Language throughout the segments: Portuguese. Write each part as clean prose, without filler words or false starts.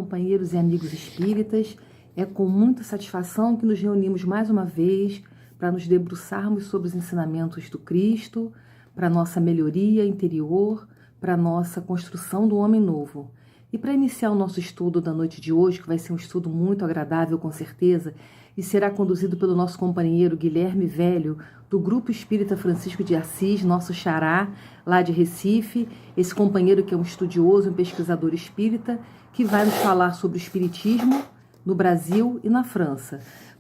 companheiros e amigos espíritas. É com muita satisfação que nos reunimos mais uma vez para nos debruçarmos sobre os ensinamentos do Cristo, para nossa melhoria interior, para nossa construção do homem novo. E para iniciar o nosso estudo da noite de hoje, que vai ser um estudo muito agradável com certeza, e será conduzido pelo nosso companheiro Guilherme Velho, do Grupo Espírita Francisco de Assis, nosso xará, lá de Recife, esse companheiro que é um estudioso, um pesquisador espírita, que vai nos falar sobre o espiritismo no Brasil e na França.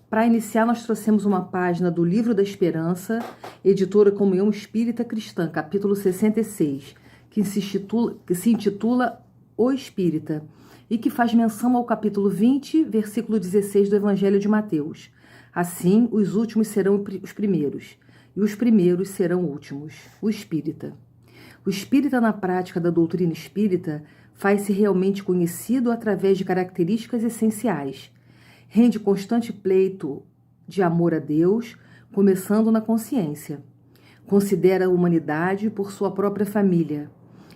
Para iniciar, nós trouxemos uma página do Livro da Esperança, editora Comunhão Espírita Cristã, capítulo 66, que se intitula O Espírita, e que faz menção ao capítulo 20, versículo 16 do Evangelho de Mateus. Assim, os últimos serão os primeiros, e os primeiros serão últimos. O Espírita. O Espírita, na prática da doutrina espírita, faz-se realmente conhecido através de características essenciais. Rende constante pleito de amor a Deus, começando na consciência. Considera a humanidade por sua própria família.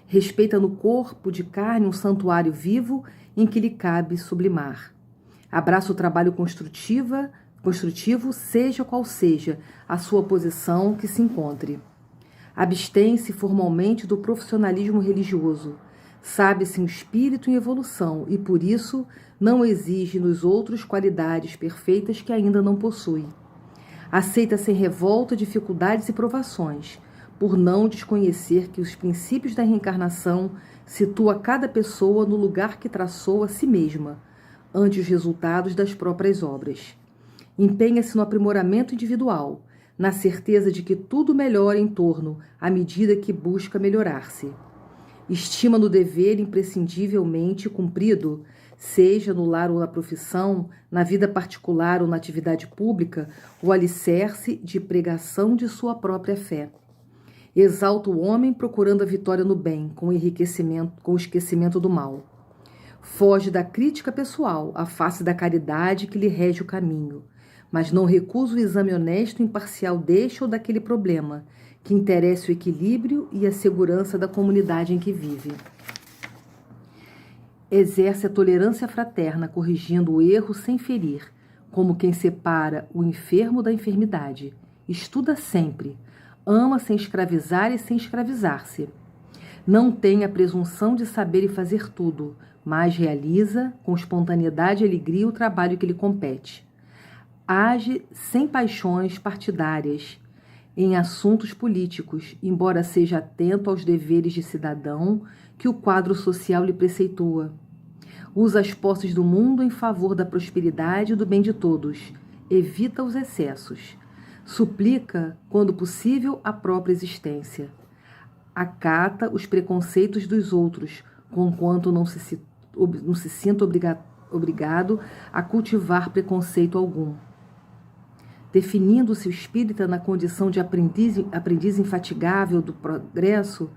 Respeita no corpo de carne um santuário vivo em que lhe cabe sublimar. Abraça o trabalho construtivo, seja qual seja a sua posição que se encontre. Abstém-se formalmente do profissionalismo religioso. Sabe-se um espírito em evolução e, por isso, não exige nos outros qualidades perfeitas que ainda não possui. Aceita sem revolta dificuldades e provações, por não desconhecer que os princípios da reencarnação situa cada pessoa no lugar que traçou a si mesma, ante os resultados das próprias obras. Empenha-se no aprimoramento individual, na certeza de que tudo melhora em torno à medida que busca melhorar-se. Estima no dever imprescindivelmente cumprido, seja no lar ou na profissão, na vida particular ou na atividade pública, o alicerce de pregação de sua própria fé. Exalta o homem procurando a vitória no bem, com o esquecimento do mal. Foge da crítica pessoal, à face da caridade que lhe rege o caminho, mas não recusa o exame honesto e imparcial deste ou daquele problema, que interesse o equilíbrio e a segurança da comunidade em que vive. Exerce a tolerância fraterna, corrigindo o erro sem ferir, como quem separa o enfermo da enfermidade. Estuda sempre, ama sem escravizar e sem escravizar-se. Não tem a presunção de saber e fazer tudo, mas realiza, com espontaneidade e alegria, o trabalho que lhe compete. Age sem paixões partidárias em assuntos políticos, embora seja atento aos deveres de cidadão que o quadro social lhe preceitua. Usa as posses do mundo em favor da prosperidade e do bem de todos. Evita os excessos. Suplica, quando possível, a própria existência. Acata os preconceitos dos outros, conquanto não se sinta obrigado a cultivar preconceito algum. Definindo-se o espírita na condição de aprendiz infatigável do progresso,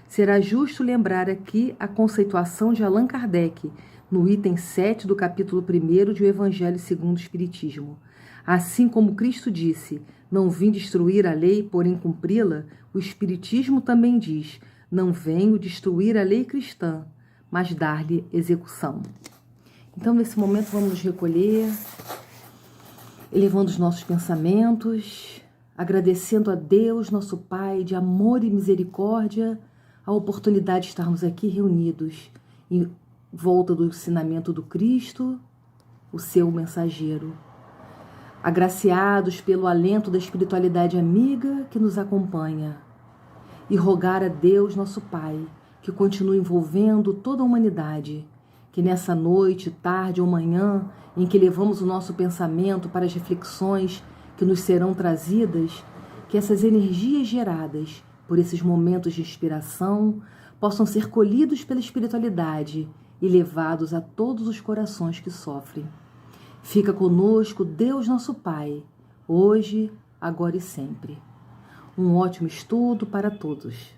será justo lembrar aqui a conceituação de Allan Kardec, no item 7 do capítulo 1 de O Evangelho segundo o Espiritismo. Assim como Cristo disse, não vim destruir a lei, porém cumpri-la, o Espiritismo também diz, não venho destruir a lei cristã, mas dar-lhe execução. Então, nesse momento, vamos nos recolher, elevando os nossos pensamentos, agradecendo a Deus, nosso Pai, de amor e misericórdia, a oportunidade de estarmos aqui reunidos em volta do ensinamento do Cristo, o seu mensageiro. Agraciados pelo alento da espiritualidade amiga que nos acompanha. E rogar a Deus, nosso Pai, que continue envolvendo toda a humanidade, que nessa noite, tarde ou manhã, em que levamos o nosso pensamento para as reflexões que nos serão trazidas, que essas energias geradas por esses momentos de inspiração possam ser colhidos pela espiritualidade e levados a todos os corações que sofrem. Fica conosco, Deus nosso Pai, hoje, agora e sempre. Um ótimo estudo para todos.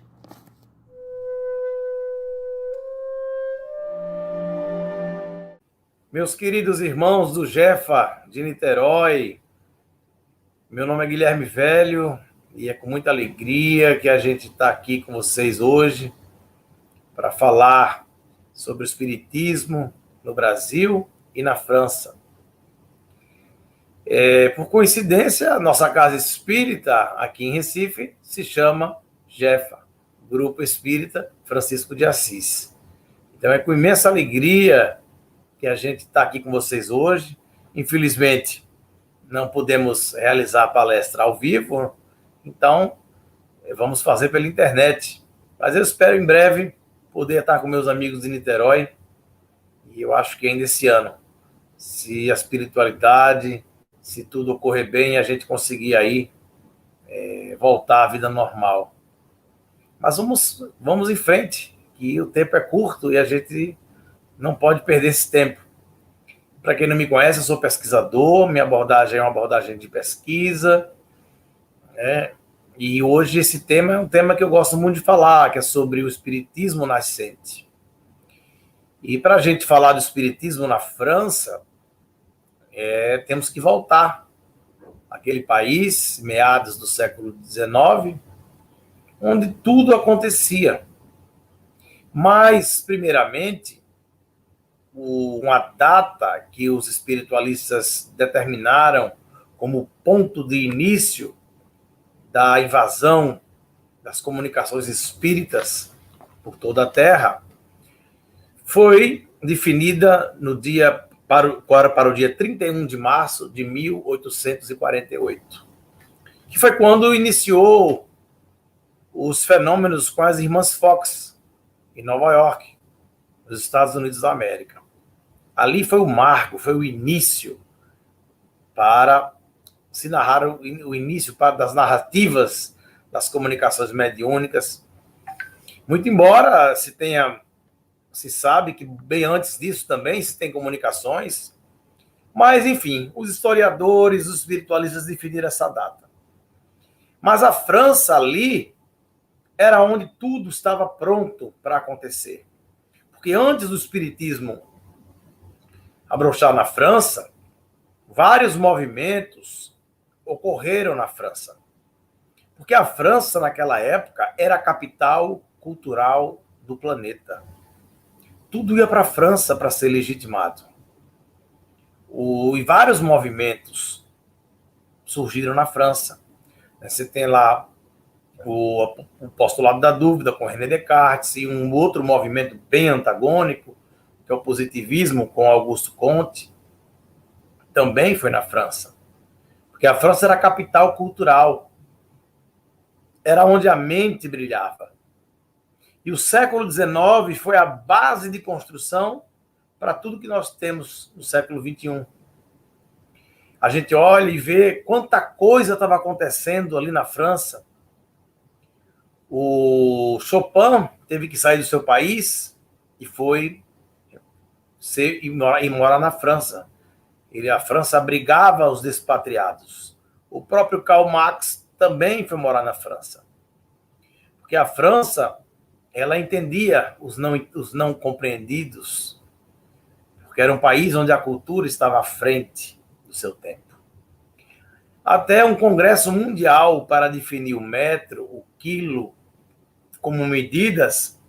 Meus queridos irmãos do Jefa de Niterói, meu nome é Guilherme Velho e é com muita alegria que a gente está aqui com vocês hoje para falar sobre o Espiritismo no Brasil e na França. Por coincidência, a nossa casa espírita aqui em Recife se chama Jefa, Grupo Espírita Francisco de Assis. Então é com imensa alegria que a gente está aqui com vocês hoje. Infelizmente, não podemos realizar a palestra ao vivo, então vamos fazer pela internet. Mas eu espero em breve poder estar com meus amigos de Niterói, e eu acho que ainda esse ano, se a espiritualidade, se tudo ocorrer bem, a gente conseguir aí voltar à vida normal. Mas vamos em frente, que o tempo é curto e a gente não pode perder esse tempo. Para quem não me conhece, eu sou pesquisador, minha abordagem é uma abordagem de pesquisa, e hoje esse tema é um tema que eu gosto muito de falar, que é sobre o espiritismo nascente. E para a gente falar do espiritismo na França, temos que voltar àquele país, meados do século XIX, onde tudo acontecia. Mas, primeiramente, uma data que os espiritualistas determinaram como ponto de início da invasão das comunicações espíritas por toda a Terra foi definida para o dia 31 de março de 1848, que foi quando iniciou os fenômenos com as irmãs Fox, em Nova York, nos Estados Unidos da América. Ali foi o marco, foi o início para se narrar o início das narrativas das comunicações mediúnicas. Muito embora se sabe que bem antes disso também se tem comunicações, mas, enfim, os historiadores, os espiritualistas definiram essa data. Mas a França ali era onde tudo estava pronto para acontecer. Porque antes do espiritismo abrochar na França, vários movimentos ocorreram na França. Porque a França, naquela época, era a capital cultural do planeta. Tudo ia para a França para ser legitimado. E vários movimentos surgiram na França. Você tem lá o postulado da dúvida com René Descartes e um outro movimento bem antagônico, que é o positivismo com Auguste Comte, também foi na França. Porque a França era a capital cultural. Era onde a mente brilhava. E o século XIX foi a base de construção para tudo que nós temos no século XXI. A gente olha e vê quanta coisa estava acontecendo ali na França. O Chopin teve que sair do seu país e foi morar na França. A França abrigava os despatriados. O próprio Karl Marx também foi morar na França. Porque a França, ela entendia os não compreendidos, porque era um país onde a cultura estava à frente do seu tempo. Até um congresso mundial para definir o metro, o quilo, como medidas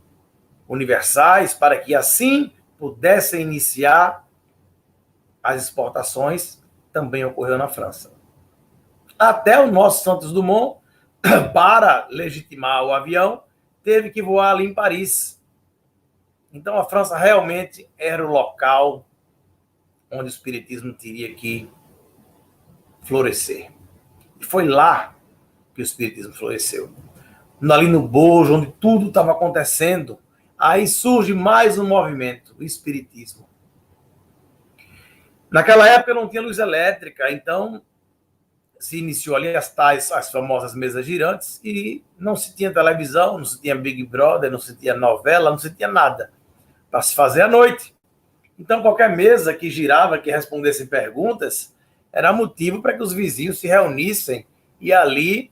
universais, para que assim pudessem iniciar as exportações, também ocorreu na França. Até o nosso Santos Dumont, para legitimar o avião, teve que voar ali em Paris. Então a França realmente era o local onde o espiritismo teria que florescer. E foi lá que o espiritismo floresceu. Ali no Bojo, onde tudo estava acontecendo, aí surge mais um movimento, o espiritismo. Naquela época não tinha luz elétrica, então se iniciou ali as famosas mesas girantes e não se tinha televisão, não se tinha Big Brother, não se tinha novela, não se tinha nada para se fazer à noite. Então qualquer mesa que girava, que respondesse perguntas, era motivo para que os vizinhos se reunissem e ali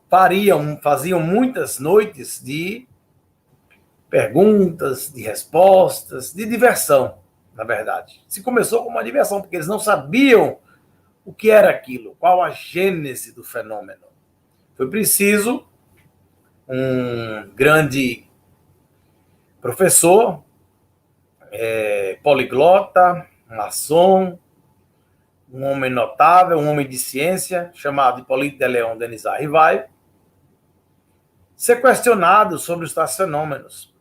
faziam muitas noites de perguntas, de respostas, de diversão, na verdade. Se começou como uma diversão, porque eles não sabiam o que era aquilo, qual a gênese do fenômeno. Foi preciso um grande professor, poliglota, maçom, um homem notável, um homem de ciência, chamado Hippolyte de Leon Denisard Rivail, ser questionado sobre os tais fenômenos.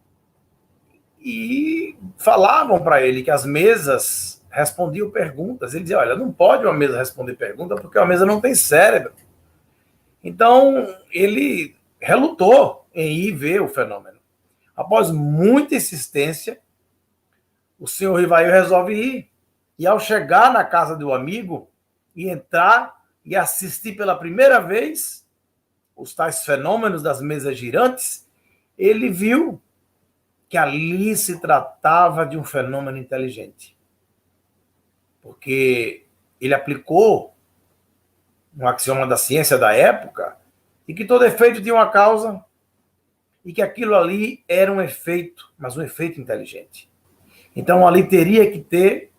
E falavam para ele que as mesas respondiam perguntas. Ele dizia, olha, não pode uma mesa responder pergunta porque uma mesa não tem cérebro. Então, ele relutou em ir ver o fenômeno. Após muita insistência, o senhor Rivail resolve ir. E ao chegar na casa do amigo e entrar e assistir pela primeira vez os tais fenômenos das mesas girantes, ele viu que ali se tratava de um fenômeno inteligente. Porque ele aplicou um axioma da ciência da época e que todo efeito tinha uma causa e que aquilo ali era um efeito, mas um efeito inteligente. Então ali teria que ter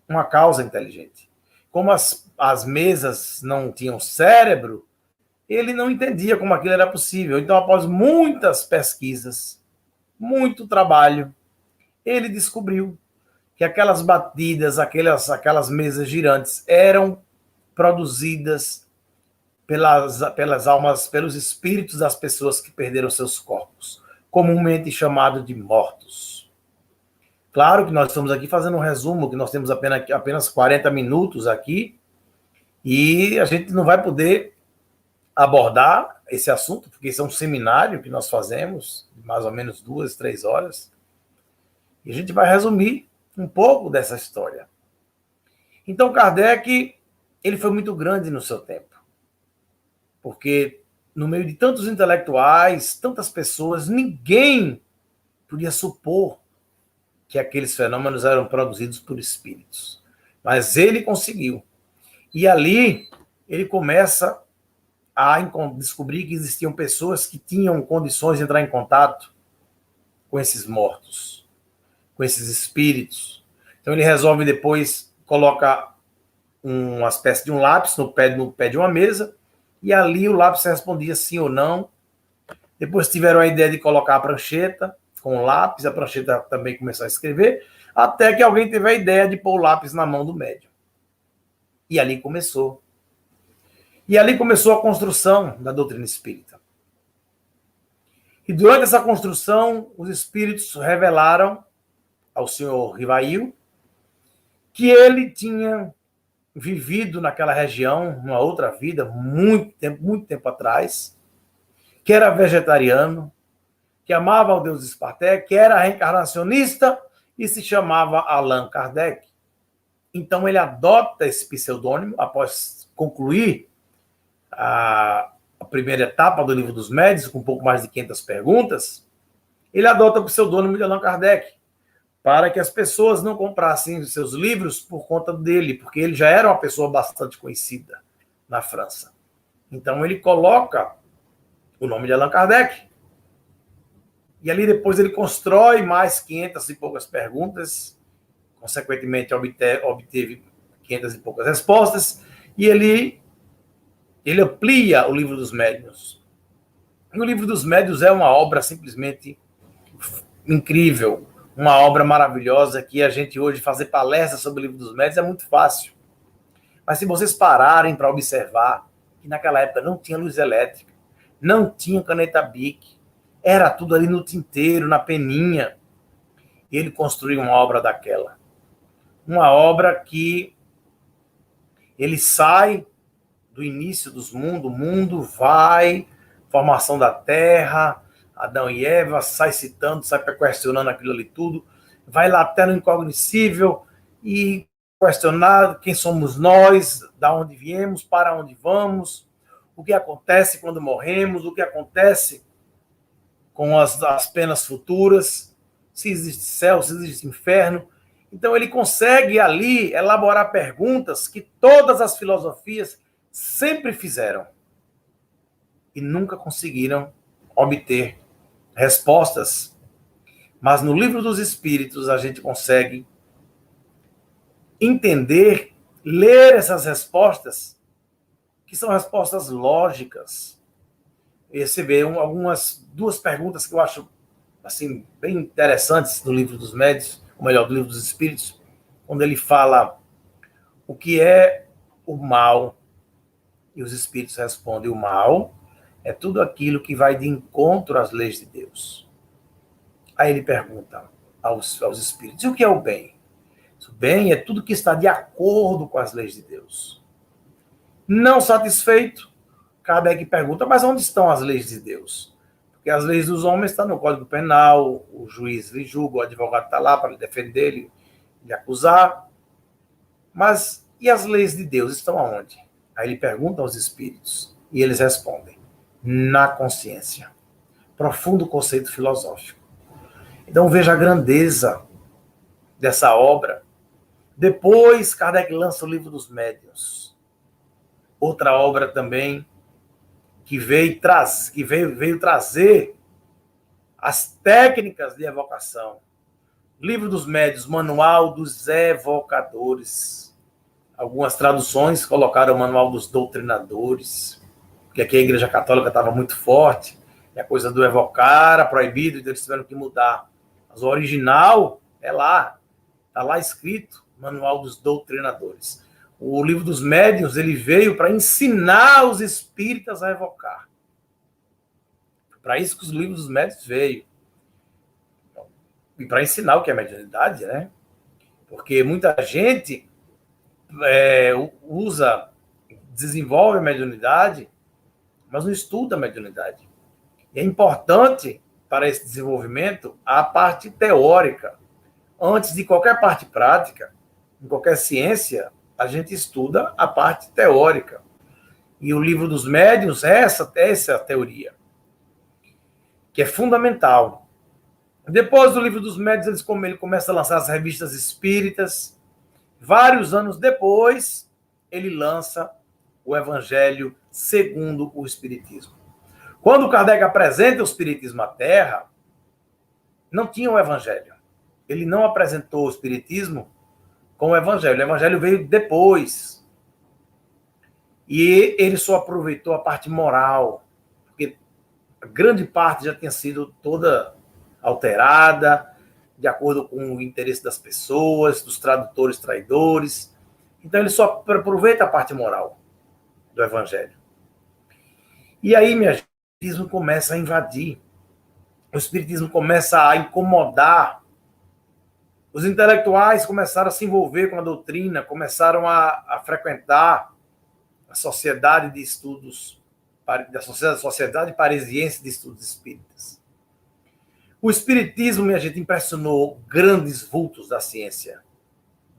uma causa inteligente. Como as mesas não tinham cérebro, ele não entendia como aquilo era possível. Então, após muitas pesquisas, muito trabalho, ele descobriu que aquelas batidas, aquelas mesas girantes eram produzidas pelas almas, pelos espíritos das pessoas que perderam seus corpos, comumente chamado de mortos. Claro que nós estamos aqui fazendo um resumo, que nós temos apenas 40 minutos aqui, e a gente não vai poder abordar esse assunto, porque isso é um seminário que nós fazemos, de mais ou menos 2, 3 horas, e a gente vai resumir um pouco dessa história. Então, Kardec, ele foi muito grande no seu tempo, porque no meio de tantos intelectuais, tantas pessoas, ninguém podia supor que aqueles fenômenos eram produzidos por espíritos. Mas ele conseguiu. E ali ele começa a descobrir que existiam pessoas que tinham condições de entrar em contato com esses mortos, com esses espíritos. Então ele resolve depois colocar uma espécie de um lápis no pé de uma mesa, e ali o lápis respondia sim ou não. Depois tiveram a ideia de colocar a prancheta com o lápis, a prancheta também começou a escrever, até que alguém teve a ideia de pôr o lápis na mão do médium. E ali começou. E ali começou a construção da doutrina espírita. E durante essa construção, os espíritos revelaram ao senhor Rivail que ele tinha vivido naquela região, numa outra vida, muito tempo atrás, que era vegetariano, que amava ao Deus Esparté, que era reencarnacionista e se chamava Allan Kardec. Então ele adota esse pseudônimo após concluir a primeira etapa do Livro dos Médiuns, com um pouco mais de 500 perguntas. Ele adota o pseudônimo de Allan Kardec, para que as pessoas não comprassem os seus livros por conta dele, porque ele já era uma pessoa bastante conhecida na França. Então ele coloca o nome de Allan Kardec. E ali depois ele constrói mais 500 e poucas perguntas, consequentemente obteve 500 e poucas respostas, e ele amplia o Livro dos Médiuns. E o Livro dos Médiuns é uma obra simplesmente incrível, uma obra maravilhosa, que a gente hoje fazer palestras sobre o Livro dos Médiuns é muito fácil. Mas se vocês pararem para observar que naquela época não tinha luz elétrica, não tinha caneta Bic, era tudo ali no tinteiro, na peninha. E ele construiu uma obra daquela. Uma obra que ele sai do início dos mundos, o mundo vai, formação da Terra, Adão e Eva, sai citando, sai questionando aquilo ali tudo, vai lá até no incognoscível e questionar quem somos nós, da onde viemos, para onde vamos, o que acontece quando morremos, o que acontece com as penas futuras, se existe céu, se existe inferno. Então ele consegue ali elaborar perguntas que todas as filosofias sempre fizeram e nunca conseguiram obter respostas. Mas no Livro dos Espíritos a gente consegue entender, ler essas respostas, que são respostas lógicas. E você vê duas perguntas que eu acho assim, bem interessantes no Livro dos Médiuns, ou melhor, do Livro dos Espíritos, quando ele fala o que é o mal, e os espíritos respondem: o mal é tudo aquilo que vai de encontro às leis de Deus. Aí ele pergunta aos espíritos: e o que é o bem? O bem é tudo que está de acordo com as leis de Deus. Não satisfeito, Kardec pergunta: mas onde estão as leis de Deus? Porque as leis dos homens estão no Código Penal, o juiz lhe julga, o advogado está lá para lhe defender, lhe acusar. Mas e as leis de Deus estão aonde? Aí ele pergunta aos espíritos, e eles respondem: na consciência. Profundo conceito filosófico. Então veja a grandeza dessa obra. Depois, Kardec lança o Livro dos Médiuns. Outra obra também que veio trazer as técnicas de evocação. Livro dos Médiuns, Manual dos Evocadores. Algumas traduções colocaram o Manual dos Doutrinadores, porque aqui a Igreja Católica estava muito forte, e a coisa do evocar era proibido, então eles tiveram que mudar. Mas o original é lá, está lá escrito, Manual dos Doutrinadores. O Livro dos Médiuns, ele veio para ensinar os espíritas a evocar. Para isso que os Livros dos Médiuns veio. E para ensinar o que é mediunidade, né? Porque muita gente desenvolve a mediunidade, mas não estuda a mediunidade. E é importante para esse desenvolvimento a parte teórica. Antes de qualquer parte prática, em qualquer ciência, a gente estuda a parte teórica. E o Livro dos Médiuns é essa teoria, que é fundamental. Depois do Livro dos Médiuns, ele começa a lançar as revistas espíritas. Vários anos depois, ele lança o Evangelho segundo o Espiritismo. Quando Kardec apresenta o Espiritismo à Terra, não tinha o Evangelho. Ele não apresentou o Espiritismo com o Evangelho. O Evangelho veio depois. E ele só aproveitou a parte moral, porque a grande parte já tinha sido toda alterada, de acordo com o interesse das pessoas, dos tradutores traidores. Então ele só aproveita a parte moral do Evangelho. E aí, minha gente, o Espiritismo começa a invadir. O Espiritismo começa a incomodar. Os intelectuais começaram a se envolver com a doutrina, começaram a frequentar a Sociedade de Estudos, da Sociedade Parisiense de Estudos Espíritas. O Espiritismo, minha gente, impressionou grandes vultos da ciência.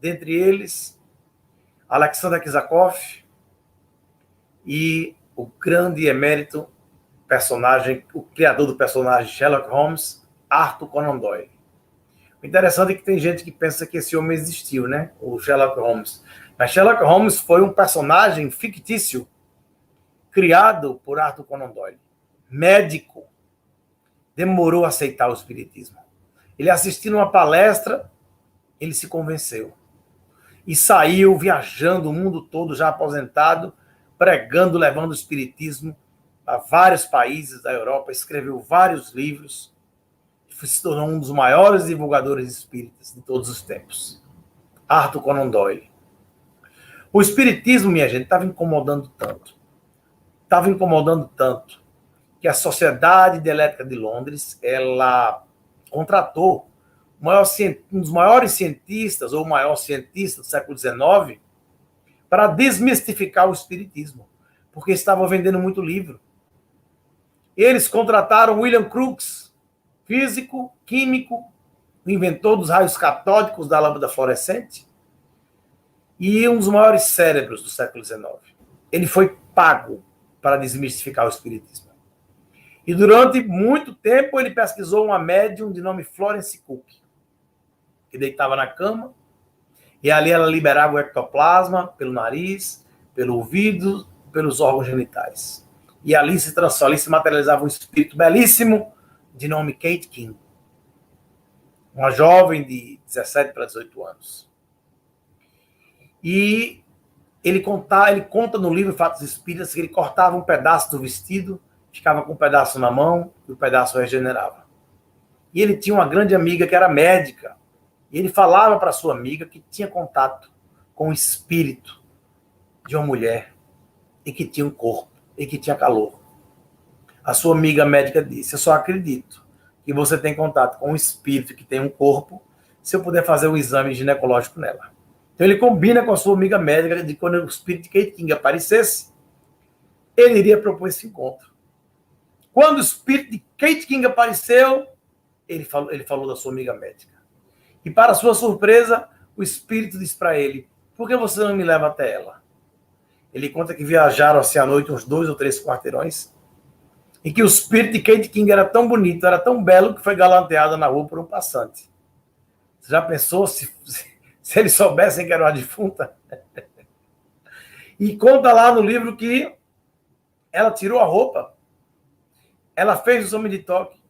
Dentre eles, Alexander Kizakov e o grande emérito personagem, o criador do personagem Sherlock Holmes, Arthur Conan Doyle. O interessante é que tem gente que pensa que esse homem existiu, né? O Sherlock Holmes. Mas Sherlock Holmes foi um personagem fictício criado por Arthur Conan Doyle. Médico. Demorou a aceitar o espiritismo. Ele assistiu uma palestra, ele se convenceu. E saiu viajando o mundo todo, já aposentado, pregando, levando o espiritismo a vários países da Europa, escreveu vários livros, e se tornou um dos maiores divulgadores espíritas de todos os tempos. Arthur Conan Doyle. O espiritismo, minha gente, estava incomodando tanto, que a Sociedade de Elétrica de Londres, ela contratou um dos maiores cientistas, ou o maior cientista do século XIX, para desmistificar o espiritismo, porque estava vendendo muito livro. Eles contrataram William Crookes, físico, químico, inventor dos raios catódicos da lâmpada fluorescente, e um dos maiores cérebros do século XIX. Ele foi pago para desmistificar o espiritismo. E durante muito tempo ele pesquisou uma médium de nome Florence Cook, que deitava na cama, e ali ela liberava o ectoplasma pelo nariz, pelo ouvido, pelos órgãos genitais. E ali se materializava um espírito belíssimo de nome Kate King, uma jovem de 17 para 18 anos. E ele conta no livro Fatos Espíritas que ele cortava um pedaço do vestido, ficava com um pedaço na mão e o pedaço regenerava. E ele tinha uma grande amiga que era médica, E ele falava para sua amiga que tinha contato com o espírito de uma mulher e que tinha um corpo e que tinha calor. A sua amiga médica disse: eu só acredito que você tem contato com um espírito que tem um corpo se eu puder fazer um exame ginecológico nela. Então ele combina com a sua amiga médica de quando o espírito de Kate King aparecesse, ele iria propor esse encontro. Quando o espírito de Kate King apareceu, ele falou da sua amiga médica. E para sua surpresa, o espírito disse para ele: por que você não me leva até ela? Ele conta que viajaram assim à noite uns 2 ou 3 quarteirões e que o espírito de Kate King era tão bonito, era tão belo que foi galanteado na rua por um passante. Você já pensou se eles soubessem que era uma defunta? E conta lá no livro que ela tirou a roupa, ela fez o exame de toque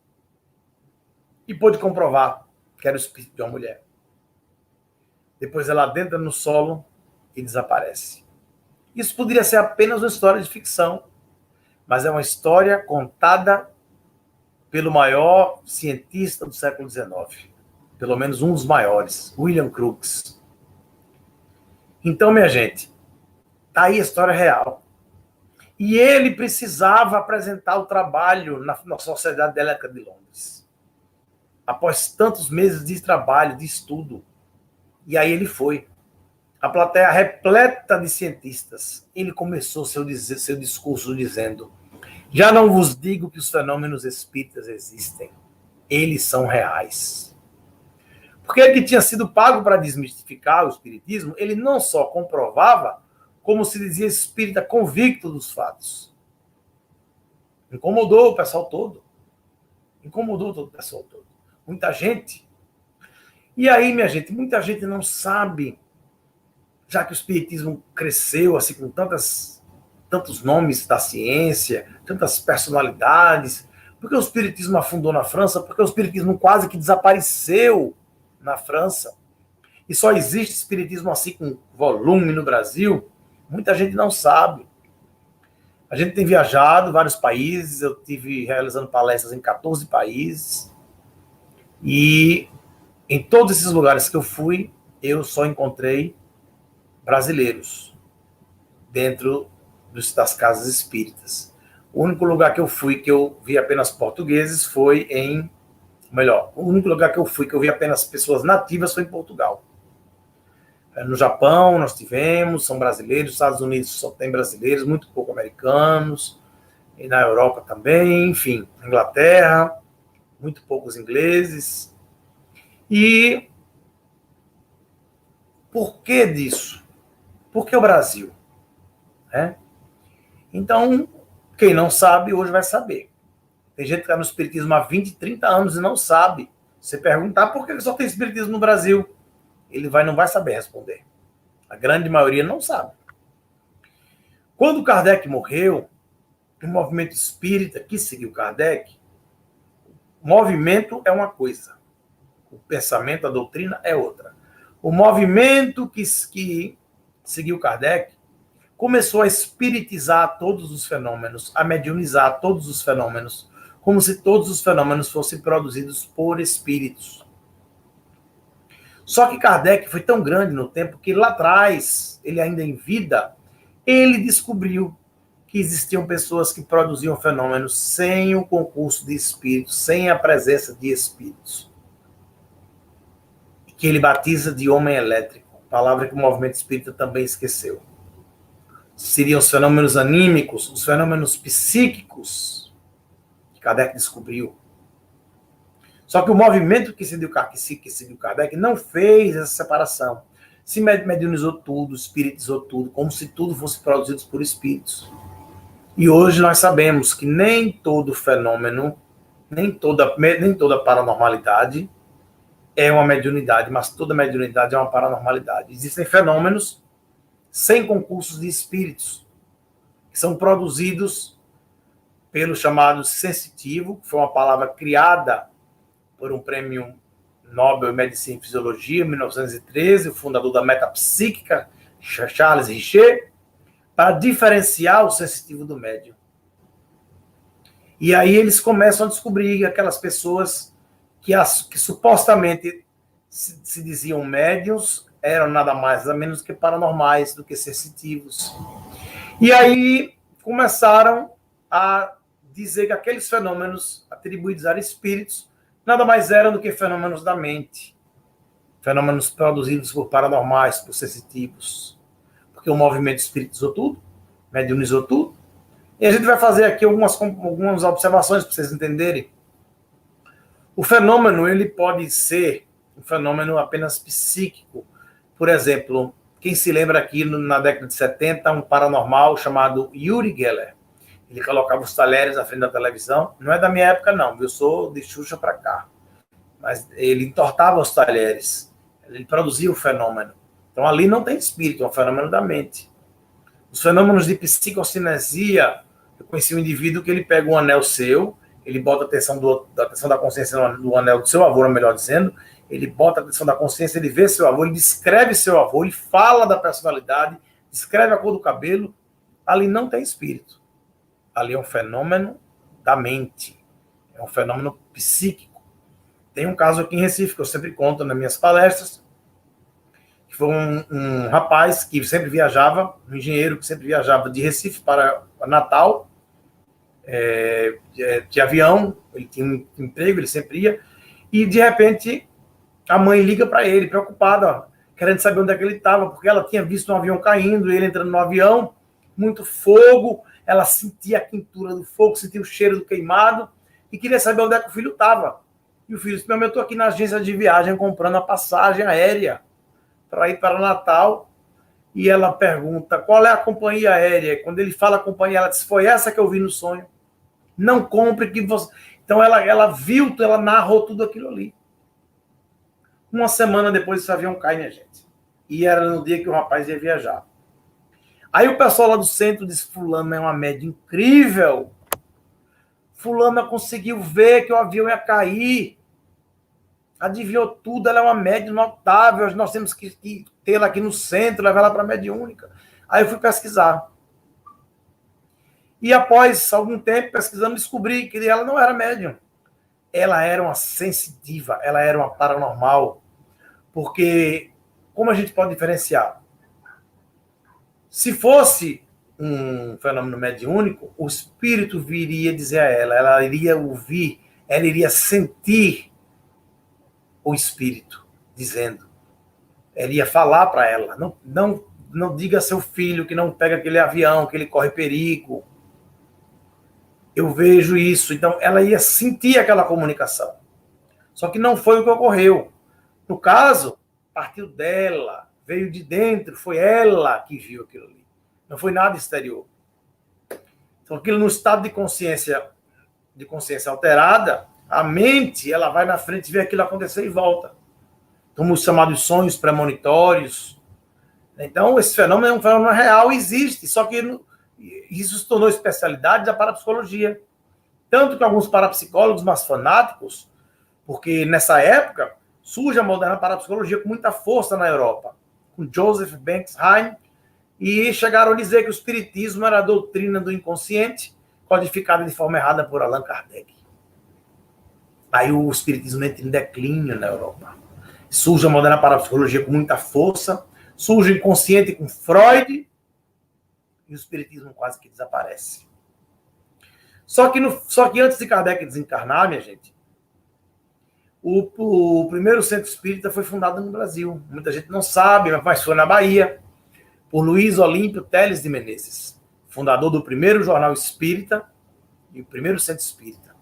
e pôde comprovar que era o espírito de uma mulher. Depois ela adentra no solo e desaparece. Isso poderia ser apenas uma história de ficção, mas é uma história contada pelo maior cientista do século XIX. Pelo menos um dos maiores, William Crookes. Então, minha gente, tá aí a história real. E ele precisava apresentar o trabalho na Sociedade Elétrica de Londres. Após tantos meses de trabalho, de estudo. E aí ele foi. A plateia repleta de cientistas. Ele começou seu discurso dizendo: já não vos digo que os fenômenos espíritas existem. Eles são reais. Porque ele que tinha sido pago para desmistificar o espiritismo, ele não só comprovava, como se dizia espírita convicto dos fatos. Incomodou o pessoal todo. Incomodou todo o pessoal todo. Muita gente. E aí, minha gente, muita gente não sabe, já que o espiritismo cresceu assim com tantos nomes da ciência, tantas personalidades, porque o espiritismo afundou na França, porque o espiritismo quase que desapareceu na França. E só existe espiritismo assim com volume no Brasil. Muita gente não sabe. A gente tem viajado em vários países, eu tive realizando palestras em 14 países, e em todos esses lugares que eu fui, eu só encontrei brasileiros dentro das casas espíritas. O único lugar que eu fui que eu vi apenas portugueses foi o único lugar que eu fui que eu vi apenas pessoas nativas foi em Portugal. No Japão nós tivemos, são brasileiros, nos Estados Unidos só tem brasileiros, muito pouco americanos, e na Europa também, enfim, na Inglaterra, muito poucos ingleses. E por que disso? Por que o Brasil? Então, quem não sabe, hoje vai saber. Tem gente que está no espiritismo há 20, 30 anos e não sabe. Você perguntar por que só tem espiritismo no Brasil, ele não vai saber responder. A grande maioria não sabe. Quando Kardec morreu, o movimento espírita que seguiu Kardec, o movimento é uma coisa, o pensamento, a doutrina é outra. O movimento que seguiu Kardec começou a espiritizar todos os fenômenos, a mediunizar todos os fenômenos, como se todos os fenômenos fossem produzidos por espíritos. Só que Kardec foi tão grande no tempo que lá atrás, ele ainda em vida, ele descobriu que existiam pessoas que produziam fenômenos sem o concurso de espíritos, sem a presença de espíritos. Que ele batiza de homem elétrico, palavra que o movimento espírita também esqueceu. Seriam os fenômenos anímicos, os fenômenos psíquicos que Kardec descobriu. Só que o movimento que seguiu Kardec não fez essa separação. Se mediunizou tudo, espiritizou tudo, como se tudo fosse produzido por espíritos. E hoje nós sabemos que nem todo fenômeno, nem toda paranormalidade é uma mediunidade, mas toda mediunidade é uma paranormalidade. Existem fenômenos sem concursos de espíritos, que são produzidos pelo chamado sensitivo, que foi uma palavra criada por um prêmio Nobel em Medicina e Fisiologia, em 1913, o fundador da metapsíquica, Charles Richer, para diferenciar o sensitivo do médium. E aí eles começam a descobrir aquelas pessoas que supostamente se diziam médiuns, eram nada mais nada menos que paranormais, do que sensitivos. E aí começaram a dizer que aqueles fenômenos atribuídos a espíritos nada mais eram do que fenômenos da mente, fenômenos produzidos por paranormais, por sensitivos, porque o movimento espiritizou tudo, mediunizou tudo. E a gente vai fazer aqui algumas observações para vocês entenderem. O fenômeno, ele pode ser um fenômeno apenas psíquico. Por exemplo, quem se lembra aqui na década de 70, um paranormal chamado Uri Geller. Ele colocava os talheres na frente da televisão. Não é da minha época, não. Eu sou de Xuxa para cá. Mas ele entortava os talheres. Ele produzia o fenômeno. Então, ali não tem espírito, é um fenômeno da mente. Os fenômenos de psicocinesia, eu conheci um indivíduo que ele pega um anel seu, ele bota a atenção da consciência no anel do seu avô, melhor dizendo, ele bota a atenção da consciência, ele vê seu avô, ele descreve seu avô, ele fala da personalidade, descreve a cor do cabelo. Ali não tem espírito. Ali é um fenômeno da mente. É um fenômeno psíquico. Tem um caso aqui em Recife, que eu sempre conto nas minhas palestras, que foi um rapaz que sempre viajava, um engenheiro que sempre viajava de Recife para Natal, de avião, ele tinha um emprego, ele sempre ia, e de repente a mãe liga para ele, preocupada, querendo saber onde é que ele estava, porque ela tinha visto um avião caindo, ele entrando no avião, muito fogo, ela sentia a quentura do fogo, sentia o cheiro do queimado, e queria saber onde é que o filho estava. E o filho disse: eu estou aqui na agência de viagem comprando a passagem aérea para ir para Natal. E ela pergunta: qual é a companhia aérea? Quando ele fala a companhia, ela diz: foi essa que eu vi no sonho. Não compre que você... Então ela viu, ela narrou tudo aquilo ali. Uma semana depois esse avião cai, minha gente. E era no dia que o rapaz ia viajar. Aí o pessoal lá do centro disse: fulano é uma média incrível. Fulana conseguiu ver que o avião ia cair. Adivinhou tudo, ela é uma média notável. Nós temos que tê-la aqui no centro, levar ela para a mediúnica. Aí eu fui pesquisar. E após algum tempo pesquisando, descobri que ela não era médium. Ela era uma sensitiva, ela era uma paranormal. Porque, como a gente pode diferenciar? Se fosse um fenômeno mediúnico, o espírito viria dizer a ela iria ouvir, ela iria sentir o espírito dizendo. Ela ia falar para ela: não diga a seu filho que não pega aquele avião, que ele corre perigo. Eu vejo isso. Então, ela ia sentir aquela comunicação. Só que não foi o que ocorreu. No caso, partiu dela, veio de dentro, foi ela que viu aquilo ali. Não foi nada exterior. Então, aquilo no estado de consciência alterada, a mente, ela vai na frente, vê aquilo acontecer e volta. Então, os chamados sonhos premonitórios. Então, esse fenômeno é um fenômeno real, existe, só que isso se tornou especialidade da parapsicologia. Tanto que alguns parapsicólogos mais fanáticos, porque nessa época surge a moderna parapsicologia com muita força na Europa, com Joseph Banksheim, e chegaram a dizer que o espiritismo era a doutrina do inconsciente, codificada de forma errada por Allan Kardec. Aí o espiritismo entra em declínio na Europa. Surge a moderna parapsicologia com muita força, surge o inconsciente com Freud, e o espiritismo quase que desaparece. Só que antes de Kardec desencarnar, minha gente, o primeiro centro espírita foi fundado no Brasil. Muita gente não sabe, mas foi na Bahia, por Luiz Olímpio Teles de Menezes, fundador do primeiro jornal espírita e o primeiro centro espírita.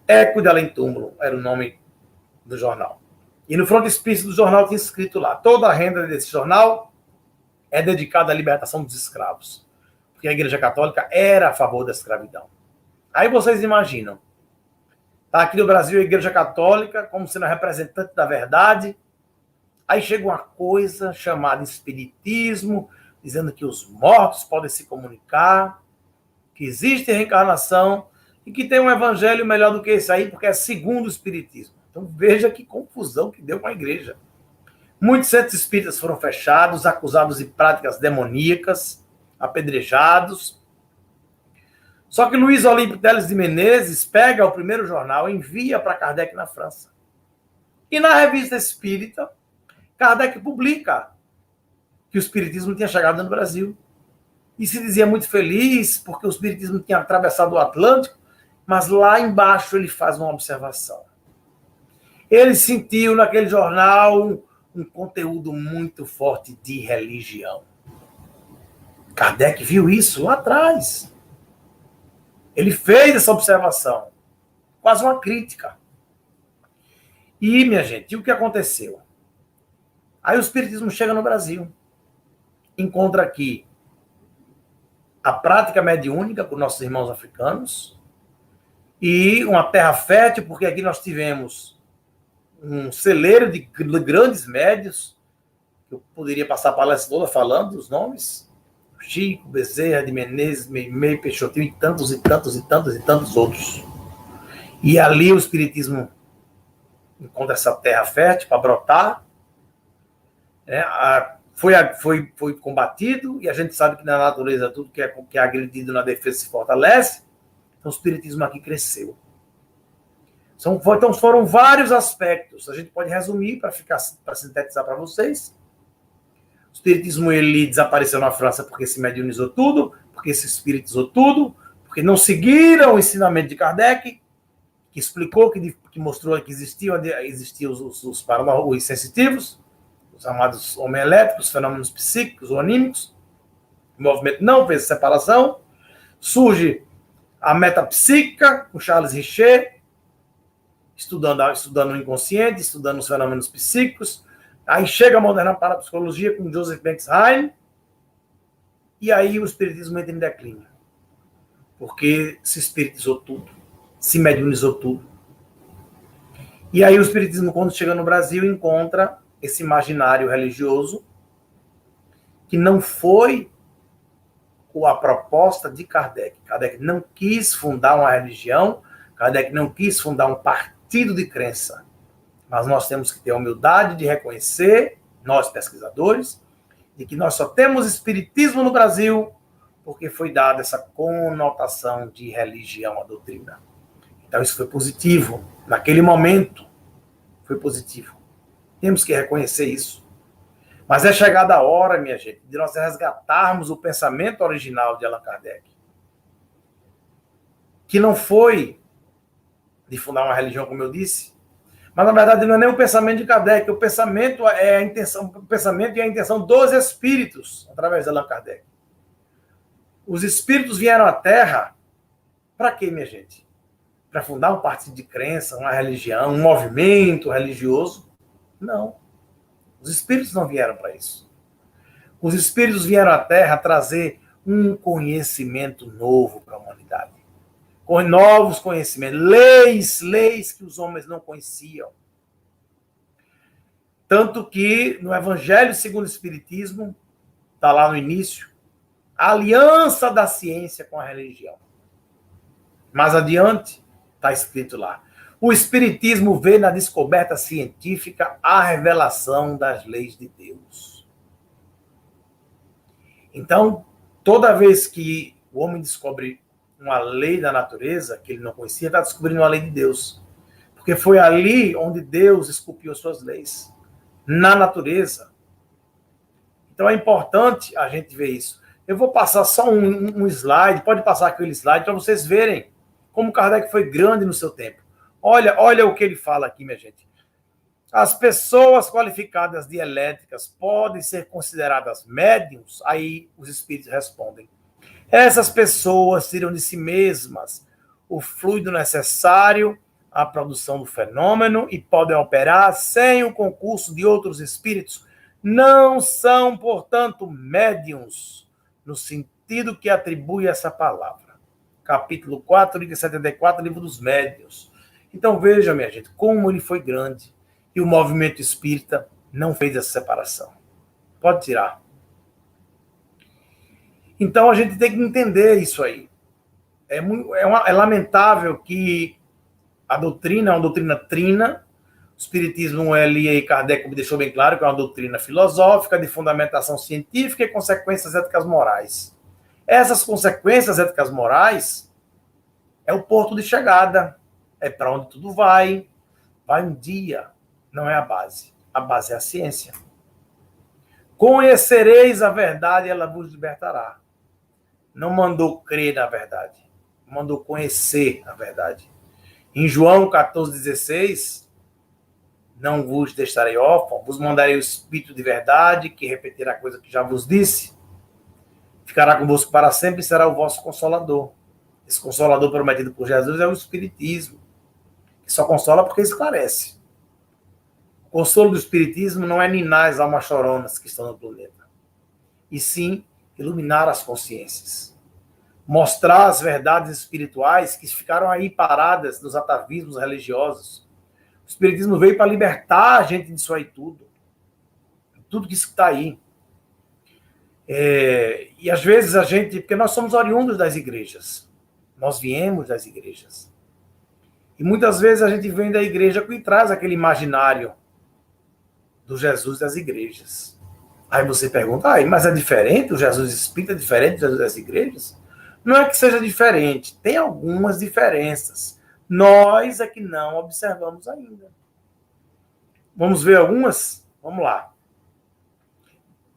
Eco de Além Túmulo era o nome do jornal. E no frontispício do jornal tinha escrito lá: toda a renda desse jornal é dedicada à libertação dos escravos. Porque a Igreja Católica era a favor da escravidão. Aí vocês imaginam, tá aqui no Brasil a Igreja Católica como sendo a representante da verdade. Aí chega uma coisa chamada espiritismo, dizendo que os mortos podem se comunicar, que existe reencarnação e que tem um evangelho melhor do que esse aí, porque é segundo o espiritismo. Então veja que confusão que deu com a igreja. Muitos centros espíritas foram fechados, acusados de práticas demoníacas, apedrejados. Só que Luiz Olímpio Teles de Menezes pega o primeiro jornal e envia para Kardec na França. E na Revista Espírita, Kardec publica que o Espiritismo tinha chegado no Brasil. E se dizia muito feliz, porque o Espiritismo tinha atravessado o Atlântico, mas lá embaixo ele faz uma observação. Ele sentiu naquele jornal um conteúdo muito forte de religião. Kardec viu isso lá atrás. Ele fez essa observação, quase uma crítica. E, minha gente, e o que aconteceu? Aí o Espiritismo chega no Brasil, encontra aqui a prática mediúnica com nossos irmãos africanos e uma terra fértil, porque aqui nós tivemos um celeiro de grandes médios, eu poderia passar a palestra toda falando dos nomes, Chico, Bezerra de Menezes, Meimei, Peixotinho e tantos e tantos e tantos e tantos outros. E ali o Espiritismo encontra essa terra fértil para brotar, né? Foi combatido, e a gente sabe que na natureza tudo que é agredido na defesa se fortalece. Então o Espiritismo aqui cresceu. Então foram vários aspectos. A gente pode resumir para sintetizar para vocês. O Espiritismo ele desapareceu na França porque se mediunizou tudo, porque se espiritizou tudo, porque não seguiram o ensinamento de Kardec, que explicou, que mostrou que existiam os sensitivos, os chamados homoelétricos, fenômenos psíquicos ou anímicos. O movimento não fez separação. Surge a metapsíquica, com Charles Richer, estudando o inconsciente, estudando os fenômenos psíquicos. Aí chega a moderna parapsicologia com Joseph Banks Heine, e aí o Espiritismo entra em declínio. Porque se espiritizou tudo, se mediunizou tudo. E aí o Espiritismo, quando chega no Brasil, encontra esse imaginário religioso que não foi a proposta de Kardec. Kardec não quis fundar uma religião, Kardec não quis fundar um partido de crença. Mas nós temos que ter a humildade de reconhecer, nós pesquisadores, de que nós só temos espiritismo no Brasil porque foi dada essa conotação de religião à doutrina. Então isso foi positivo. Naquele momento, foi positivo. Temos que reconhecer isso. Mas é chegada a hora, minha gente, de nós resgatarmos o pensamento original de Allan Kardec. Que não foi de fundar uma religião, como eu disse, mas, na verdade, não é nem o pensamento de Kardec, o pensamento e a intenção dos espíritos, através de Allan Kardec. Os espíritos vieram à Terra para quê, minha gente? Para fundar um partido de crença, uma religião, um movimento religioso? Não. Os espíritos não vieram para isso. Os espíritos vieram à Terra trazer um conhecimento novo para a humanidade. Com novos conhecimentos, leis que os homens não conheciam. Tanto que no Evangelho segundo o Espiritismo, está lá no início, a aliança da ciência com a religião. Mais adiante, está escrito lá, o Espiritismo vê na descoberta científica a revelação das leis de Deus. Então, toda vez que o homem descobre uma lei da natureza que ele não conhecia, está descobrindo uma lei de Deus. Porque foi ali onde Deus esculpiu suas leis, na natureza. Então é importante a gente ver isso. Eu vou passar só um slide, pode passar aquele slide, para vocês verem como Kardec foi grande no seu tempo. Olha o que ele fala aqui, minha gente. As pessoas qualificadas de elétricas podem ser consideradas médiums? Aí os espíritos respondem. Essas pessoas tiram de si mesmas o fluido necessário à produção do fenômeno e podem operar sem o concurso de outros espíritos. Não são, portanto, médiums, no sentido que atribui essa palavra. Capítulo 4, livro 74, livro dos médiuns. Então veja, minha gente, como ele foi grande. E o movimento espírita não fez essa separação. Pode tirar. Então, a gente tem que entender isso aí. É lamentável que a doutrina é uma doutrina trina. O Espiritismo, ele e Kardec deixou bem claro que é uma doutrina filosófica, de fundamentação científica e consequências éticas morais. Essas consequências éticas morais é o porto de chegada. É para onde tudo vai. Vai um dia, não é a base. A base é a ciência. Conhecereis a verdade e ela vos libertará. Não mandou crer na verdade. Mandou conhecer a verdade. Em João 14,16, não vos deixarei órfão, vos mandarei o Espírito de verdade, que repetirá a coisa que já vos disse. Ficará convosco para sempre e será o vosso consolador. Esse consolador prometido por Jesus é o Espiritismo, que só consola porque esclarece. O consolo do Espiritismo não é ninar as almas choronas que estão no planeta, e sim iluminar as consciências. Mostrar as verdades espirituais que ficaram aí paradas nos atavismos religiosos. O Espiritismo veio para libertar a gente disso aí tudo. Tudo que está aí. E às vezes a gente... Porque nós somos oriundos das igrejas. Nós viemos das igrejas. E muitas vezes a gente vem da igreja que traz aquele imaginário do Jesus das igrejas. Aí você pergunta, mas é diferente? O Jesus espírita é diferente do Jesus das igrejas? Não é que seja diferente. Tem algumas diferenças. Nós é que não observamos ainda. Vamos ver algumas? Vamos lá.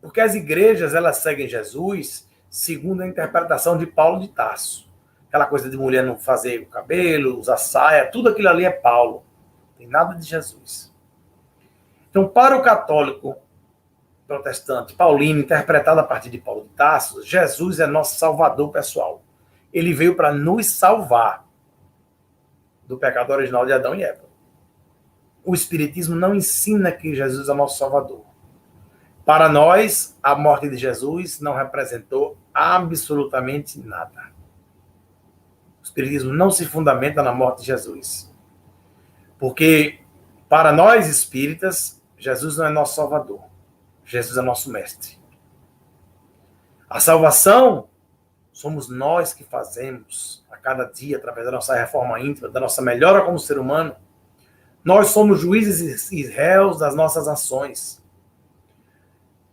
Porque as igrejas, elas seguem Jesus segundo a interpretação de Paulo de Tarso. Aquela coisa de mulher não fazer o cabelo, usar saia, tudo aquilo ali é Paulo. Não tem nada de Jesus. Então, para o católico protestante paulino, interpretado a partir de Paulo de Tarso, Jesus é nosso salvador pessoal. Ele veio para nos salvar do pecado original de Adão e Eva. O Espiritismo não ensina que Jesus é nosso salvador. Para nós, a morte de Jesus não representou absolutamente nada. O Espiritismo não se fundamenta na morte de Jesus. Porque, para nós espíritas, Jesus não é nosso salvador. Jesus é nosso mestre. A salvação somos nós que fazemos a cada dia, através da nossa reforma íntima, da nossa melhora como ser humano. Nós somos juízes e réus das nossas ações.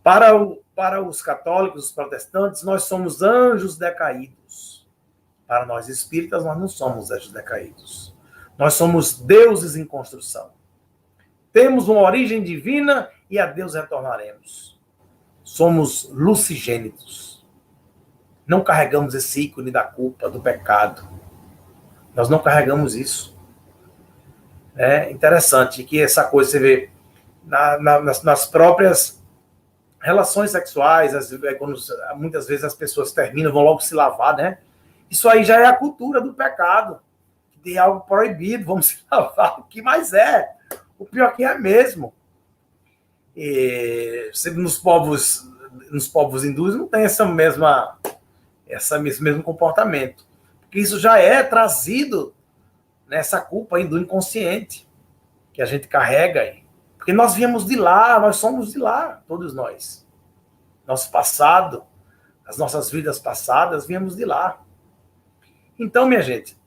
Para os católicos, os protestantes, nós somos anjos decaídos. Para nós espíritas, nós não somos anjos decaídos. Nós somos deuses em construção. Temos uma origem divina e a Deus retornaremos. Somos lucigênitos. Não carregamos esse ícone da culpa, do pecado. Nós não carregamos isso. É interessante que essa coisa você vê nas próprias relações sexuais, quando muitas vezes as pessoas terminam, vão logo se lavar, né? Isso aí já é a cultura do pecado. Tem algo proibido, vamos se lavar. O que mais é? O pior que é mesmo. E nos povos hindus não tem esse mesmo comportamento. Porque isso já é trazido nessa culpa aí do inconsciente que a gente carrega aí. Porque nós viemos de lá, nós somos de lá, todos nós. Nosso passado, as nossas vidas passadas, viemos de lá. Então, minha gente,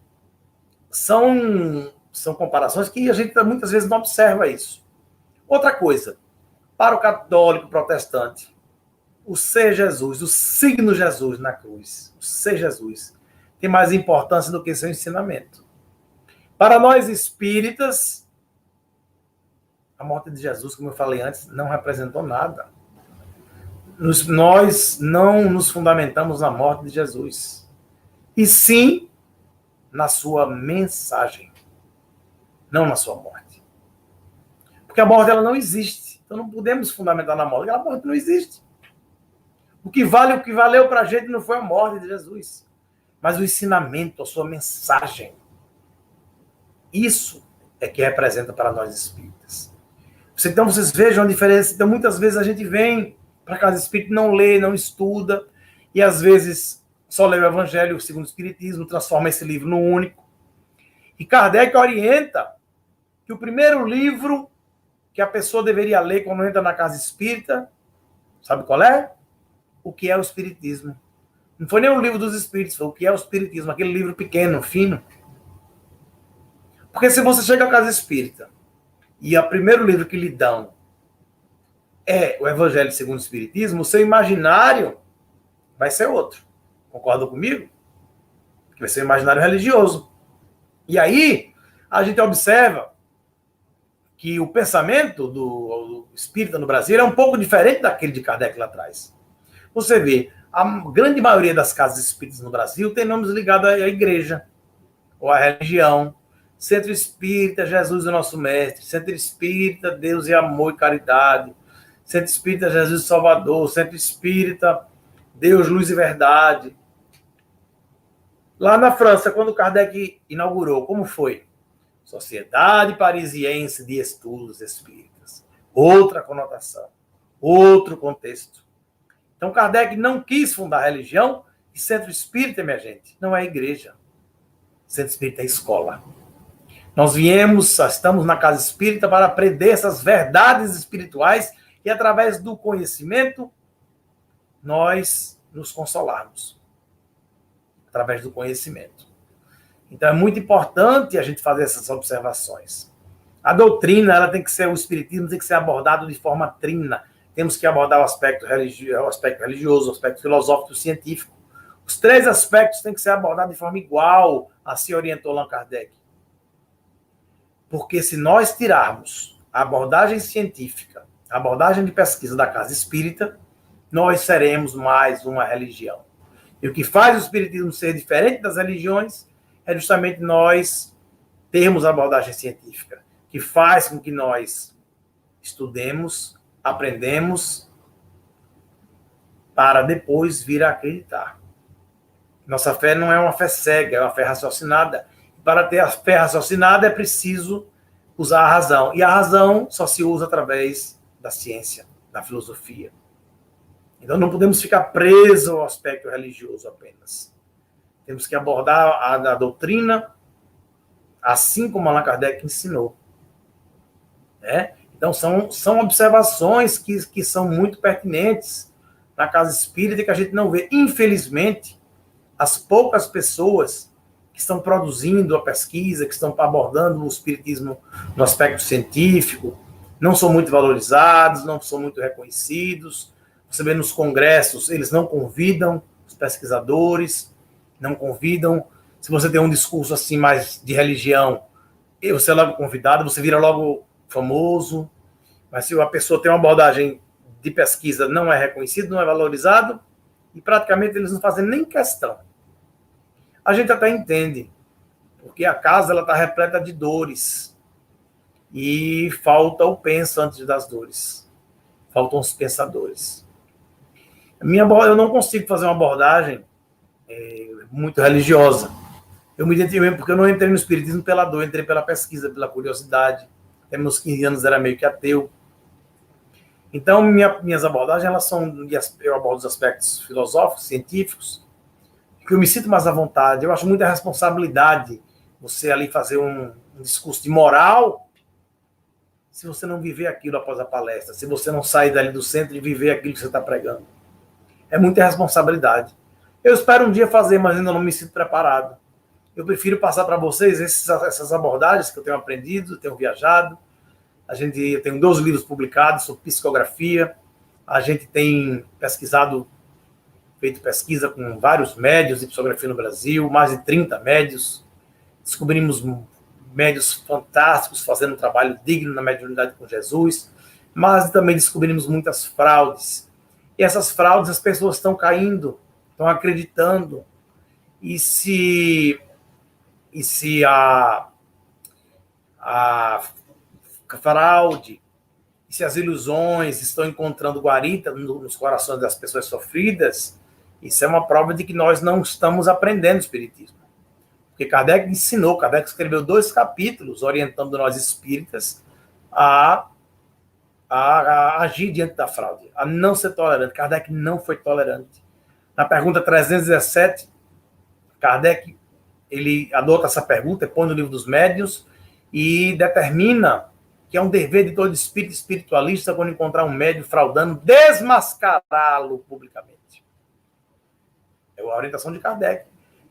são comparações que a gente muitas vezes não observa isso. Outra coisa, para o católico protestante, o ser Jesus, o signo Jesus na cruz, o ser Jesus, tem mais importância do que seu ensinamento. Para nós espíritas, a morte de Jesus, como eu falei antes, não representou nada. Nós não nos fundamentamos na morte de Jesus, e sim na sua mensagem, não na sua morte. Porque a morte ela não existe, então não podemos fundamentar na morte, aquela morte não existe. O que valeu para a gente não foi a morte de Jesus, mas o ensinamento, a sua mensagem. Isso é que representa para nós espíritas. Então vocês vejam a diferença. Então muitas vezes a gente vem para a casa espírita, não lê, não estuda, e às vezes só lê o Evangelho segundo o Espiritismo, transforma esse livro no único. E Kardec orienta que o primeiro livro que a pessoa deveria ler quando entra na casa espírita, sabe qual é? O que é o Espiritismo. Não foi nem o livro dos Espíritos, foi o que é o Espiritismo, aquele livro pequeno, fino. Porque se você chega à casa espírita e o primeiro livro que lhe dão é o Evangelho segundo o Espiritismo, o seu imaginário vai ser outro. Concorda comigo? Que vai ser um imaginário religioso. E aí, a gente observa que o pensamento do espírita no Brasil é um pouco diferente daquele de Kardec lá atrás. Você vê, a grande maioria das casas espíritas no Brasil tem nomes ligados à igreja, ou à religião. Centro Espírita, Jesus é nosso mestre. Centro Espírita, Deus e amor e caridade. Centro Espírita, Jesus e Salvador. Centro Espírita, Deus, luz e verdade. Lá na França, quando Kardec inaugurou, como foi? Sociedade Parisiense de Estudos Espíritas. Outra conotação, outro contexto. Então, Kardec não quis fundar religião, e Centro Espírita, minha gente, não é igreja. Centro Espírita é escola. Nós estamos na casa espírita para aprender essas verdades espirituais e, através do conhecimento, nós nos consolarmos. Através do conhecimento. Então, é muito importante a gente fazer essas observações. A doutrina, ela tem que ser, o espiritismo tem que ser abordado de forma trina. Temos que abordar o aspecto religioso, o aspecto filosófico e científico. Os três aspectos têm que ser abordados de forma igual, assim orientou Allan Kardec. Porque se nós tirarmos a abordagem científica, a abordagem de pesquisa da casa espírita, nós seremos mais uma religião. E o que faz o espiritismo ser diferente das religiões é justamente nós termos a abordagem científica, que faz com que nós estudemos, aprendemos, para depois vir a acreditar. Nossa fé não é uma fé cega, é uma fé raciocinada. Para ter a fé raciocinada é preciso usar a razão. E a razão só se usa através da ciência, da filosofia. Então não podemos ficar presos ao aspecto religioso apenas. Temos que abordar a doutrina assim como Allan Kardec ensinou. Né? Então são observações que são muito pertinentes na casa espírita que a gente não vê. Infelizmente, as poucas pessoas que estão produzindo a pesquisa, que estão abordando o espiritismo no aspecto científico, não são muito valorizados, não são muito reconhecidos. Você vê nos congressos, eles não convidam os pesquisadores, não convidam. Se você tem um discurso assim mais de religião, você é logo convidado, você vira logo famoso. Mas se a pessoa tem uma abordagem de pesquisa, não é reconhecido, não é valorizado, e praticamente eles não fazem nem questão. A gente até entende, porque a casa está repleta de dores, e falta o penso antes das dores. Faltam os pensadores. Eu não consigo fazer uma abordagem muito religiosa. Eu me identifiquei porque eu não entrei no espiritismo pela dor, eu entrei pela pesquisa, pela curiosidade. Até meus 15 anos era meio que ateu. Então, minhas abordagens, eu abordo os aspectos filosóficos, científicos, que eu me sinto mais à vontade. Eu acho muita responsabilidade você ali fazer um discurso de moral se você não viver aquilo após a palestra, se você não sair dali do centro e viver aquilo que você está pregando. É muita responsabilidade. Eu espero um dia fazer, mas ainda não me sinto preparado. Eu prefiro passar para vocês essas abordagens que eu tenho aprendido, tenho viajado. Eu tenho 2 livros publicados sobre psicografia. A gente tem feito pesquisa com vários médios de psicografia no Brasil, mais de 30 médios. Descobrimos médios fantásticos fazendo um trabalho digno na mediunidade com Jesus, mas também descobrimos muitas fraudes. E essas fraudes, as pessoas estão caindo, estão acreditando. E se a fraude, se as ilusões estão encontrando guarita nos corações das pessoas sofridas, isso é uma prova de que nós não estamos aprendendo espiritismo. Porque Kardec escreveu 2 capítulos orientando nós espíritas a agir diante da fraude, a não ser tolerante. Kardec não foi tolerante. Na pergunta 317, Kardec ele adota essa pergunta, põe no Livro dos Médiuns e determina que é um dever de todo espírito espiritualista, quando encontrar um médium fraudando, desmascará-lo publicamente. É a orientação de Kardec.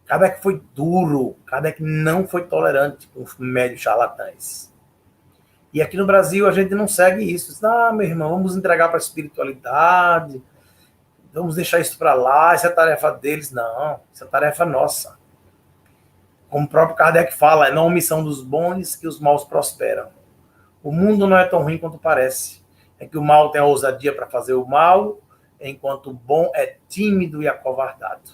Kardec foi duro, Kardec não foi tolerante com médios charlatães. E aqui no Brasil a gente não segue isso. Meu irmão, vamos entregar para a espiritualidade, vamos deixar isso para lá, essa é a tarefa deles. Não, essa é a tarefa nossa. Como o próprio Kardec fala, é na omissão dos bons que os maus prosperam. O mundo não é tão ruim quanto parece. É que o mal tem a ousadia para fazer o mal, enquanto o bom é tímido e acovardado.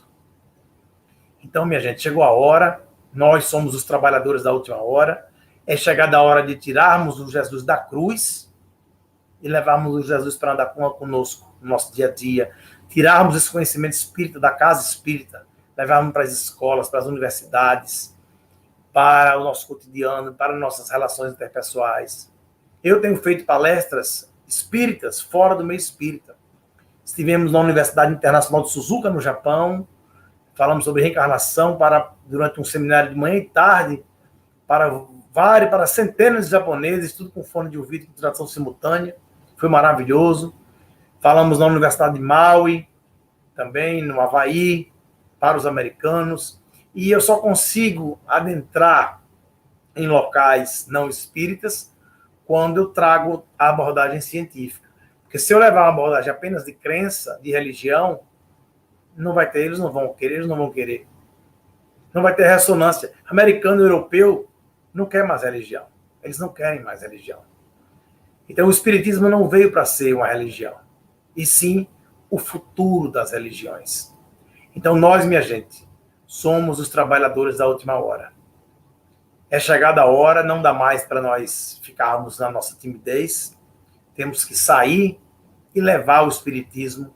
Então, minha gente, chegou a hora, nós somos os trabalhadores da última hora, é chegada a hora de tirarmos o Jesus da cruz e levarmos o Jesus para andar conosco no nosso dia a dia, tirarmos esse conhecimento espírita da casa espírita, levarmos para as escolas, para as universidades, para o nosso cotidiano, para nossas relações interpessoais. Eu tenho feito palestras espíritas fora do meio espírita. Estivemos na Universidade Internacional de Suzuka, no Japão, falamos sobre reencarnação durante um seminário de manhã e tarde, para centenas de japoneses, tudo com fone de ouvido, com tradução simultânea. Foi maravilhoso. Falamos na Universidade de Maui, também no Havaí, para os americanos. E eu só consigo adentrar em locais não espíritas quando eu trago a abordagem científica. Porque se eu levar uma abordagem apenas de crença, de religião, não vai ter, eles não vão querer. Não vai ter ressonância. Americano e europeu não quer mais religião. Eles não querem mais religião. Então o espiritismo não veio para ser uma religião, e sim o futuro das religiões. Então nós, minha gente, somos os trabalhadores da última hora. É chegada a hora, não dá mais para nós ficarmos na nossa timidez. Temos que sair e levar o espiritismo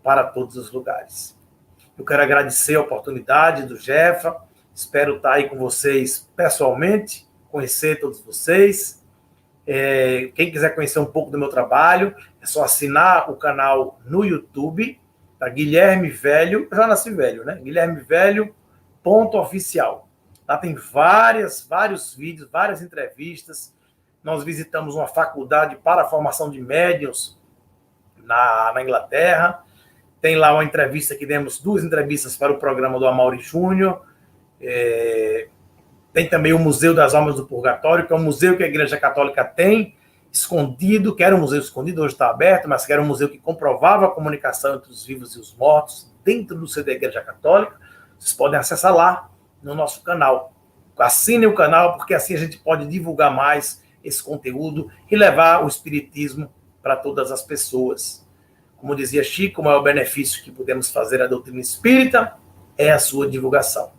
para todos os lugares. Eu quero agradecer a oportunidade do Jefa, espero estar aí com vocês pessoalmente, conhecer todos vocês. Quem quiser conhecer um pouco do meu trabalho, é só assinar o canal no YouTube, tá? Guilherme Velho, eu já nasci velho, né? Guilherme Velho, .oficial. Lá tem vários vídeos, várias entrevistas. Nós visitamos uma faculdade para a formação de médiuns na Inglaterra. Tem lá uma entrevista que demos 2 entrevistas para o programa do Amaury Júnior. Tem também o Museu das Almas do Purgatório, que é um museu que a Igreja Católica tem, escondido, que era um museu escondido, hoje está aberto, mas que era um museu que comprovava a comunicação entre os vivos e os mortos, dentro do CD da Igreja Católica. Vocês podem acessar lá no nosso canal. Assinem o canal, porque assim a gente pode divulgar mais esse conteúdo e levar o espiritismo para todas as pessoas. Como dizia Chico, o maior benefício que podemos fazer à doutrina espírita é a sua divulgação.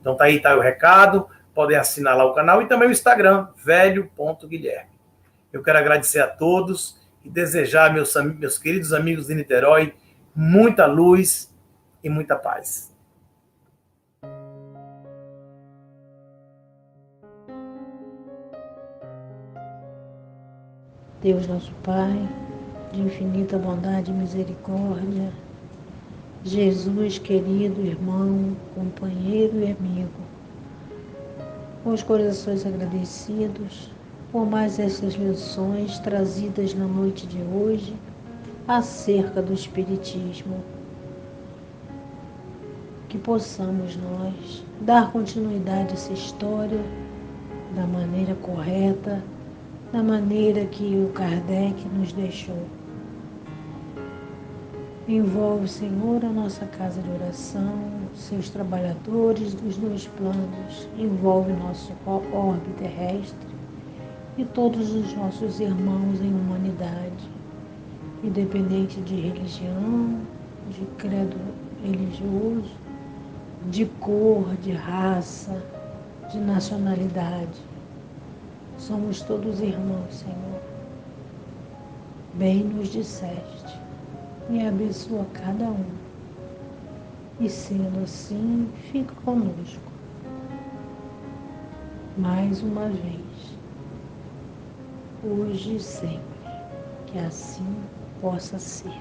Então tá aí, tá aí o recado. Podem assinar lá o canal e também o Instagram, velho.guilherme. Eu quero agradecer a todos e desejar, meus queridos amigos de Niterói, muita luz e muita paz. Deus nosso Pai, de infinita bondade e misericórdia, Jesus querido irmão, companheiro e amigo, com os corações agradecidos por mais essas lições trazidas na noite de hoje acerca do Espiritismo, que possamos nós dar continuidade a essa história da maneira correta, da maneira que o Kardec nos deixou. Envolve, Senhor, a nossa casa de oração, seus trabalhadores dos 2 planos, envolve nosso orbe terrestre e todos os nossos irmãos em humanidade, independente de religião, de credo religioso, de cor, de raça, de nacionalidade. Somos todos irmãos, Senhor. Bem nos disseste, e abençoa cada um. E sendo assim, fica conosco. Mais uma vez, hoje e sempre, que assim possa ser.